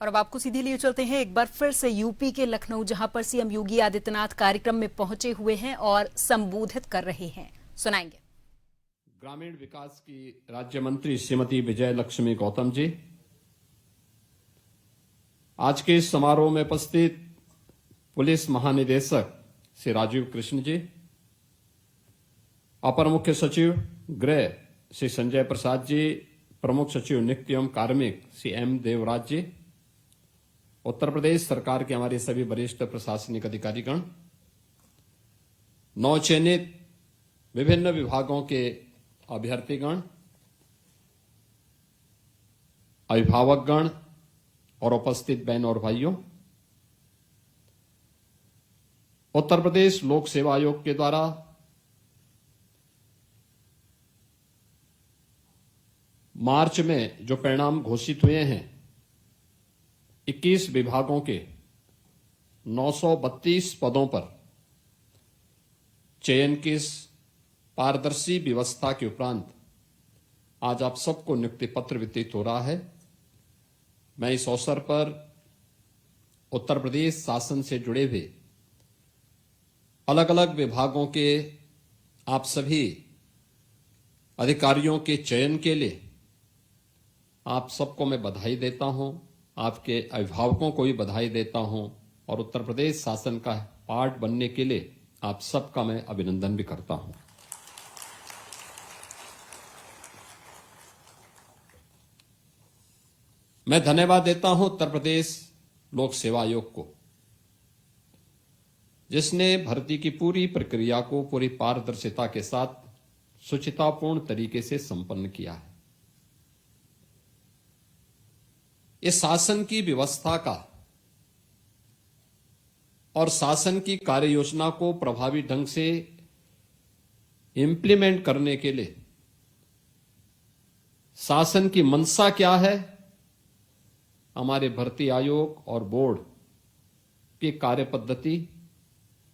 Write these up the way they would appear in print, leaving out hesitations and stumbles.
और अब आपको सीधे लिए चलते हैं एक बार फिर से यूपी के लखनऊ, जहां पर सीएम योगी आदित्यनाथ कार्यक्रम में पहुंचे हुए हैं और संबोधित कर रहे हैं। सुनाएंगे। ग्रामीण विकास की राज्य मंत्री श्रीमती विजय लक्ष्मी गौतम जी, आज के इस समारोह में उपस्थित पुलिस महानिदेशक श्री राजीव कृष्ण जी, अपर मुख्य सचिव गृह श्री संजय प्रसाद जी, प्रमुख सचिव नित्य एवं कार्मिक श्री एम देवराज जी, उत्तर प्रदेश सरकार के हमारे सभी वरिष्ठ प्रशासनिक अधिकारीगण, नवचयनित विभिन्न विभागों के अभ्यर्थीगण, अभिभावकगण और उपस्थित बहन और भाइयों, उत्तर प्रदेश लोक सेवा आयोग के द्वारा मार्च में जो परिणाम घोषित हुए हैं, 21 विभागों के 932 पदों पर चयन की इस पारदर्शी व्यवस्था के उपरांत आज आप सबको नियुक्ति पत्र वितरित हो रहा है। मैं इस अवसर पर उत्तर प्रदेश शासन से जुड़े हुए अलग अलग विभागों के आप सभी अधिकारियों के चयन के लिए आप सबको मैं बधाई देता हूं, आपके अभिभावकों को भी बधाई देता हूं और उत्तर प्रदेश शासन का पार्ट बनने के लिए आप सबका मैं अभिनंदन भी करता हूं। मैं धन्यवाद देता हूं उत्तर प्रदेश लोक सेवा आयोग को, जिसने भर्ती की पूरी प्रक्रिया को पूरी पारदर्शिता के साथ शुचितापूर्ण तरीके से संपन्न किया है। इस शासन की व्यवस्था का और शासन की कार्य योजना को प्रभावी ढंग से इंप्लीमेंट करने के लिए शासन की मंशा क्या है, हमारे भर्ती आयोग और बोर्ड की कार्य पद्धति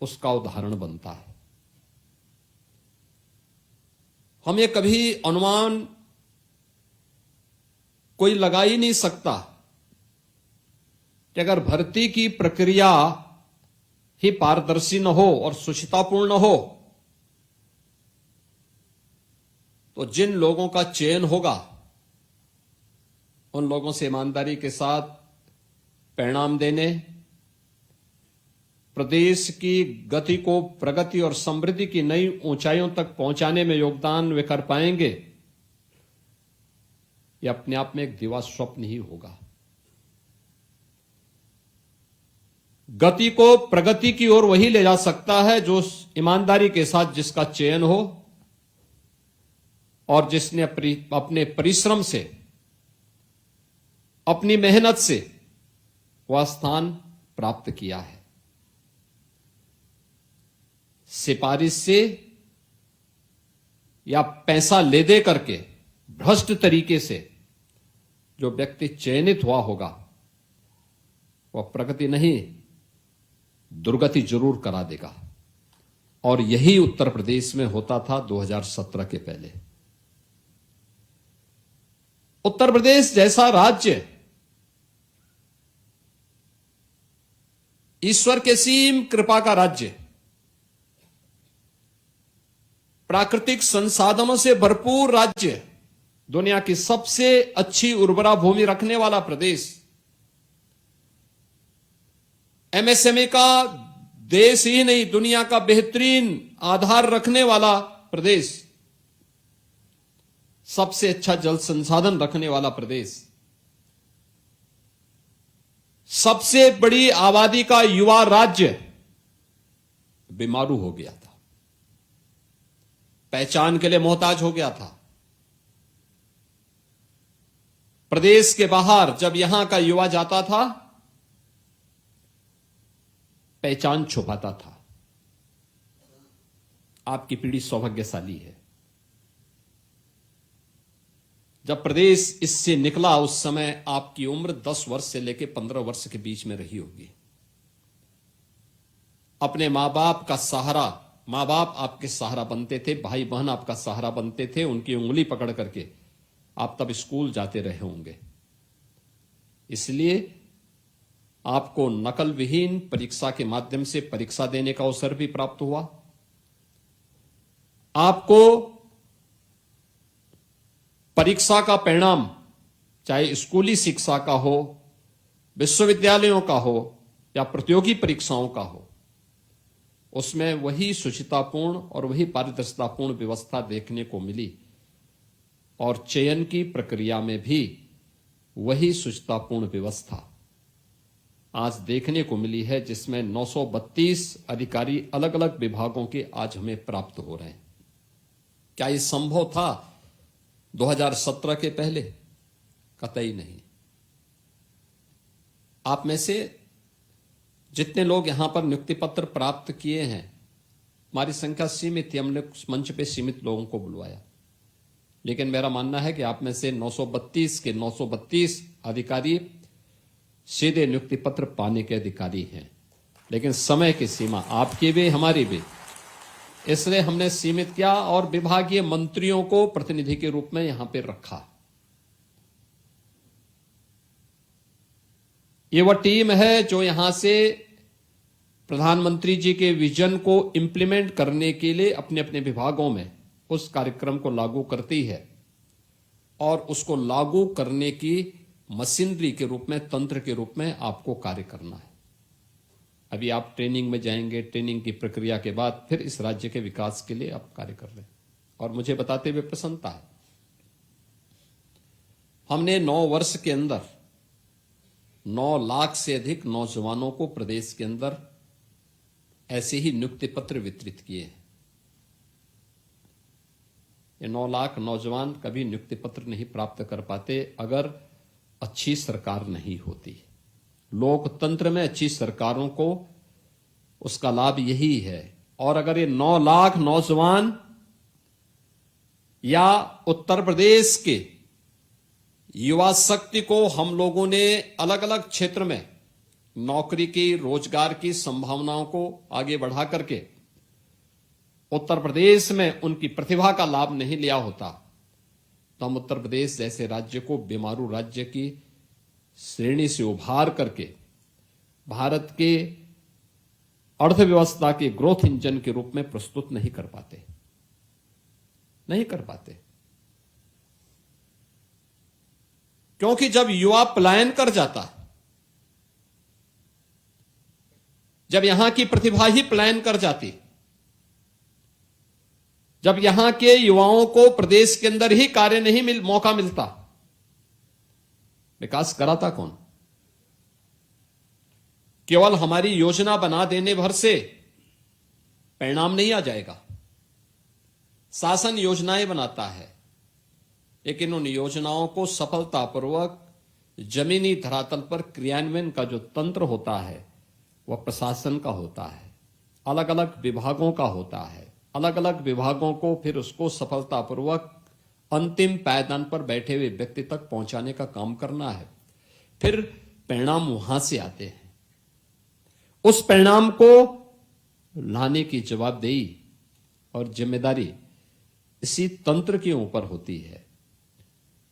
उसका उदाहरण बनता है। हम ये कभी अनुमान कोई लगा ही नहीं सकता कि अगर भर्ती की प्रक्रिया ही पारदर्शी न हो और सुचितापूर्ण हो तो जिन लोगों का चयन होगा उन लोगों से ईमानदारी के साथ परिणाम देने, प्रदेश की गति को, प्रगति और समृद्धि की नई ऊंचाइयों तक पहुंचाने में योगदान वे कर पाएंगे, यह अपने आप में एक दिवा स्वप्न ही होगा। गति को प्रगति की ओर वही ले जा सकता है जो ईमानदारी के साथ जिसका चयन हो और जिसने अपने परिश्रम से, अपनी मेहनत से वह स्थान प्राप्त किया है। सिफारिश से या पैसा ले दे करके भ्रष्ट तरीके से जो व्यक्ति चयनित हुआ होगा वह प्रगति नहीं, दुर्गति जरूर करा देगा। और यही उत्तर प्रदेश में होता था 2017 के पहले। उत्तर प्रदेश जैसा राज्य ईश्वर के सीम कृपा का राज्य, प्राकृतिक संसाधनों से भरपूर राज्य, दुनिया की सबसे अच्छी उर्वरा भूमि रखने वाला प्रदेश, एमएसएमई का देश ही नहीं दुनिया का बेहतरीन आधार रखने वाला प्रदेश, सबसे अच्छा जल संसाधन रखने वाला प्रदेश, सबसे बड़ी आबादी का युवा राज्य बीमारू हो गया था, पहचान के लिए मोहताज हो गया था। प्रदेश के बाहर जब यहां का युवा जाता था पहचान छुपाता था। आपकी पीढ़ी सौभाग्यशाली है। जब प्रदेश इससे निकला उस समय आपकी उम्र 10 वर्ष से लेकर 15 वर्ष के बीच में रही होगी। अपने मां बाप का सहारा, मां बाप आपके सहारा बनते थे, भाई बहन आपका सहारा बनते थे, उनकी उंगली पकड़ करके आप तब स्कूल जाते रहे होंगे। इसलिए आपको नकल विहीन परीक्षा के माध्यम से परीक्षा देने का अवसर भी प्राप्त हुआ। आपको परीक्षा का परिणाम चाहे स्कूली शिक्षा का हो, विश्वविद्यालयों का हो या प्रतियोगी परीक्षाओं का हो, उसमें वही शुचितापूर्ण और वही पारदर्शितापूर्ण व्यवस्था देखने को मिली और चयन की प्रक्रिया में भी वही शुचितापूर्ण व्यवस्था आज देखने को मिली है, जिसमें 932 अधिकारी अलग अलग विभागों के आज हमें प्राप्त हो रहे हैं। क्या ये संभव था 2017 के पहले? कतई नहीं। आप में से जितने लोग यहां पर नियुक्ति पत्र प्राप्त किए हैं, हमारी संख्या सीमित थी, हमने उस मंच पे सीमित लोगों को बुलवाया, लेकिन मेरा मानना है कि आप में से 932 के 932 अधिकारी सीधे नियुक्ति पत्र पाने के अधिकारी हैं। लेकिन समय की सीमा आपकी भी हमारी भी, इसलिए हमने सीमित किया और विभागीय मंत्रियों को प्रतिनिधि के रूप में यहां पे रखा। ये वह टीम है जो यहां से प्रधानमंत्री जी के विजन को इंप्लीमेंट करने के लिए अपने अपने विभागों में उस कार्यक्रम को लागू करती है और उसको लागू करने की मशीनरी के रूप में, तंत्र के रूप में आपको कार्य करना है। अभी आप ट्रेनिंग में जाएंगे, ट्रेनिंग की प्रक्रिया के बाद फिर इस राज्य के विकास के लिए आप कार्य कर रहे हैं और मुझे बताते हुए प्रसन्नता है। हमने 9 वर्ष के अंदर 9 लाख से अधिक नौजवानों को प्रदेश के अंदर ऐसे ही नियुक्ति पत्र वितरित किए हैं। ये 9 लाख नौजवान कभी नियुक्ति पत्र नहीं प्राप्त कर पाते अगर अच्छी सरकार नहीं होती। लोकतंत्र में अच्छी सरकारों को उसका लाभ यही है। और अगर ये 9 लाख नौजवान या उत्तर प्रदेश के युवा शक्ति को हम लोगों ने अलग अलग क्षेत्र में नौकरी की, रोजगार की संभावनाओं को आगे बढ़ा करके उत्तर प्रदेश में उनकी प्रतिभा का लाभ नहीं लिया होता, तो हम उत्तर प्रदेश जैसे राज्य को बीमारू राज्य की श्रेणी से उभार करके भारत के अर्थव्यवस्था के ग्रोथ इंजन के रूप में प्रस्तुत नहीं कर पाते। क्योंकि जब युवा पलायन कर जाता है, जब यहां की प्रतिभा ही पलायन कर जाती, जब यहां के युवाओं को प्रदेश के अंदर ही कार्य नहीं मौका मिलता, विकास कराता कौन? केवल हमारी योजना बना देने भर से परिणाम नहीं आ जाएगा। शासन योजनाएं बनाता है, लेकिन उन योजनाओं को सफलतापूर्वक जमीनी धरातल पर क्रियान्वयन का जो तंत्र होता है वह प्रशासन का होता है, अलग अलग विभागों का होता है। अलग अलग विभागों को फिर उसको सफलतापूर्वक अंतिम पायदान पर बैठे हुए व्यक्ति तक पहुंचाने का काम करना है। फिर परिणाम वहां से आते हैं। उस परिणाम को लाने की जवाबदेही और जिम्मेदारी इसी तंत्र के ऊपर होती है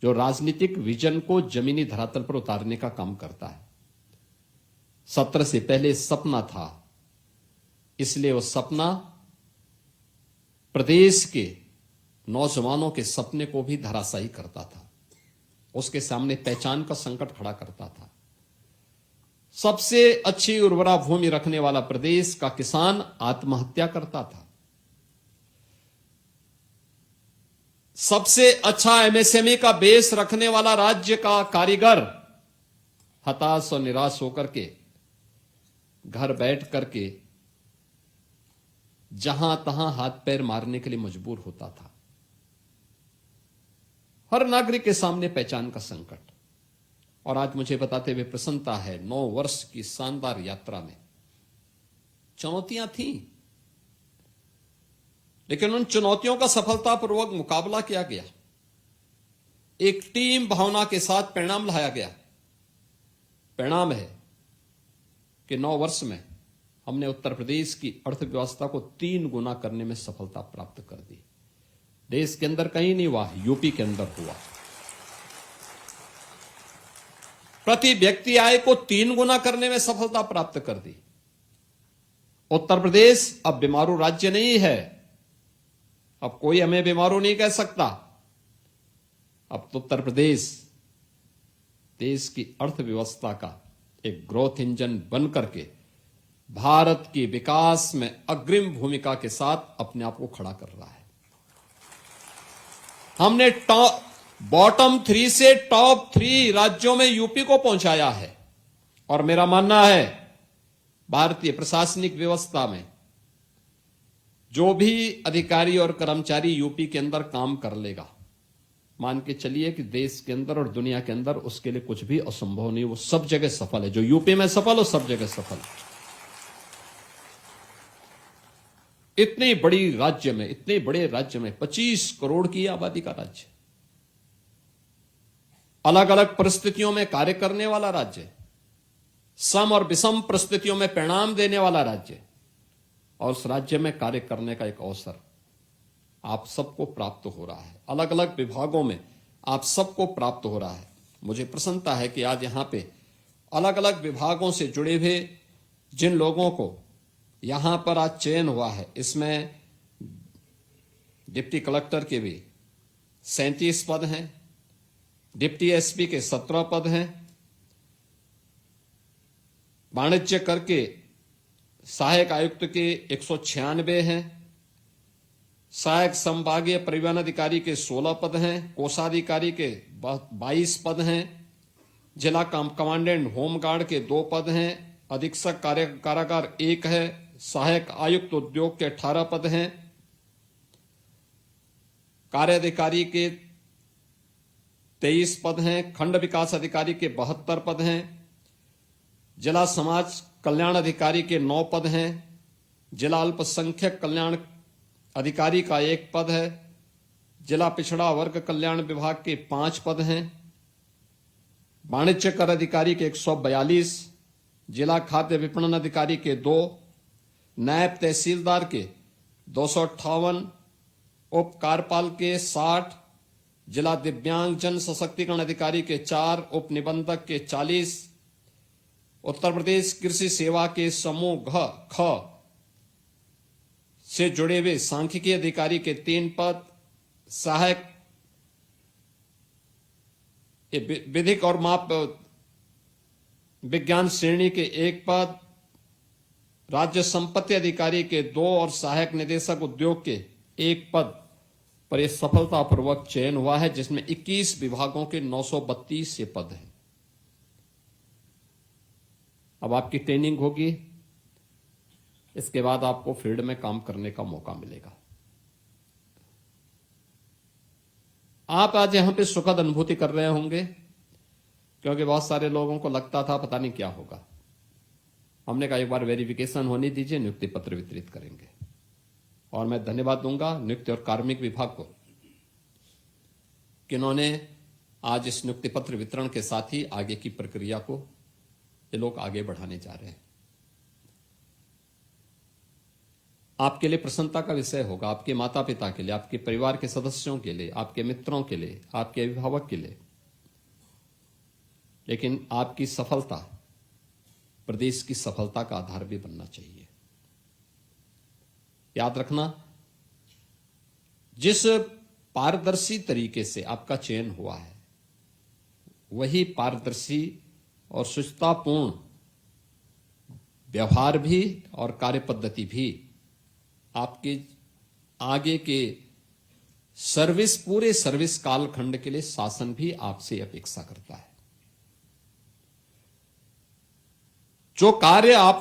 जो राजनीतिक विजन को जमीनी धरातल पर उतारने का काम करता है। 17 से पहले सपना था, इसलिए वो सपना प्रदेश के नौजवानों के सपने को भी धराशायी करता था, उसके सामने पहचान का संकट खड़ा करता था। सबसे अच्छी उर्वरा भूमि रखने वाला प्रदेश का किसान आत्महत्या करता था। सबसे अच्छा एमएसएमई का बेस रखने वाला राज्य का कारीगर हताश और निराश होकर के घर बैठ करके जहां तहां हाथ पैर मारने के लिए मजबूर होता था। हर नागरिक के सामने पहचान का संकट। और आज मुझे बताते हुए प्रसन्नता है, 9 वर्ष की शानदार यात्रा में चुनौतियां थीं, लेकिन उन चुनौतियों का सफलतापूर्वक मुकाबला किया गया। एक टीम भावना के साथ परिणाम लाया गया। परिणाम है कि 9 वर्ष में हमने उत्तर प्रदेश की अर्थव्यवस्था को 3 गुना करने में सफलता प्राप्त कर दी। देश के अंदर कहीं नहीं हुआ, यूपी के अंदर हुआ। प्रति व्यक्ति आय को 3 गुना करने में सफलता प्राप्त कर दी। उत्तर प्रदेश अब बीमारू राज्य नहीं है। अब कोई हमें बीमारू नहीं कह सकता। अब तो उत्तर प्रदेश देश की अर्थव्यवस्था का एक ग्रोथ इंजन बन करके भारत की विकास में अग्रिम भूमिका के साथ अपने आप को खड़ा कर रहा है। हमने बॉटम 3 से टॉप 3 राज्यों में यूपी को पहुंचाया है। और मेरा मानना है भारतीय प्रशासनिक व्यवस्था में जो भी अधिकारी और कर्मचारी यूपी के अंदर काम कर लेगा, मान के चलिए कि देश के अंदर और दुनिया के अंदर उसके लिए कुछ भी असंभव नहीं, वो सब जगह सफल है। जो यूपी में सफल हो सब जगह सफल है। इतने बड़ी राज्य में, इतने बड़े राज्य में 25 करोड़ की आबादी का राज्य, अलग अलग परिस्थितियों में कार्य करने वाला राज्य, सम और विषम परिस्थितियों में परिणाम देने वाला राज्य, और उस राज्य में कार्य करने का एक अवसर आप सबको प्राप्त हो रहा है। अलग अलग विभागों में आप सबको प्राप्त हो रहा है। मुझे प्रसन्नता है कि आज यहां पे अलग अलग विभागों से जुड़े हुए जिन लोगों को यहां पर आज चयन हुआ है, इसमें डिप्टी कलेक्टर के भी 37 पद हैं, डिप्टी एसपी के 17 पद हैं, वाणिज्य कर के सहायक आयुक्त के 196 हैं, सहायक संभागीय परिवहन अधिकारी के 16 पद हैं, कोषाधिकारी के 22 पद हैं, जिला कमांडेंट होमगार्ड के 2 पद हैं, अधीक्षक कारागार 1 है, सहायक आयुक्त उद्योग के 18 पद हैं, कार्याधिकारी के 23 पद हैं, खंड विकास अधिकारी के 72 पद हैं, जिला समाज कल्याण अधिकारी के 9 पद हैं, जिला अल्पसंख्यक कल्याण अधिकारी का 1 पद है, जिला पिछड़ा वर्ग कल्याण विभाग के 5 पद हैं, वाणिज्य कर अधिकारी के 142, जिला खाद्य विपणन अधिकारी के 2, नायब तहसीलदार के 258, उप कार्यपाल के 60, जिला दिव्यांग जन सशक्तिकरण अधिकारी के 4, उप निबंधक के 40, उत्तर प्रदेश कृषि सेवा के समूह ख से जुड़े हुए सांख्यिकी अधिकारी के 3 पद, सहायक विधिक और माप विज्ञान श्रेणी के 1 पद, राज्य संपत्ति अधिकारी के 2 और सहायक निदेशक उद्योग के 1 पद पर यह सफलतापूर्वक चयन हुआ है, जिसमें 21 विभागों के 932 से पद हैं। अब आपकी ट्रेनिंग होगी, इसके बाद आपको फील्ड में काम करने का मौका मिलेगा। आप आज यहां पे सुखद अनुभूति कर रहे होंगे, क्योंकि बहुत सारे लोगों को लगता था पता नहीं क्या होगा। हमने कहा एक बार वेरिफिकेशन होने दीजिए, नियुक्ति पत्र वितरित करेंगे। और मैं धन्यवाद दूंगा नियुक्ति और कार्मिक विभाग को कि इन्होंने आज इस नियुक्ति पत्र वितरण के साथ ही आगे की प्रक्रिया को ये लोग आगे बढ़ाने जा रहे हैं। आपके लिए प्रसन्नता का विषय होगा, आपके माता पिता के लिए, आपके परिवार के सदस्यों के लिए, आपके मित्रों के लिए, आपके अभिभावक के लिए। लेकिन आपकी सफलता प्रदेश की सफलता का आधार भी बनना चाहिए। याद रखना, जिस पारदर्शी तरीके से आपका चयन हुआ है, वही पारदर्शी और शुचितापूर्ण व्यवहार भी और कार्य पद्धति भी आपके आगे के पूरे सर्विस कालखंड के लिए शासन भी आपसे अपेक्षा करता है। जो कार्य आपको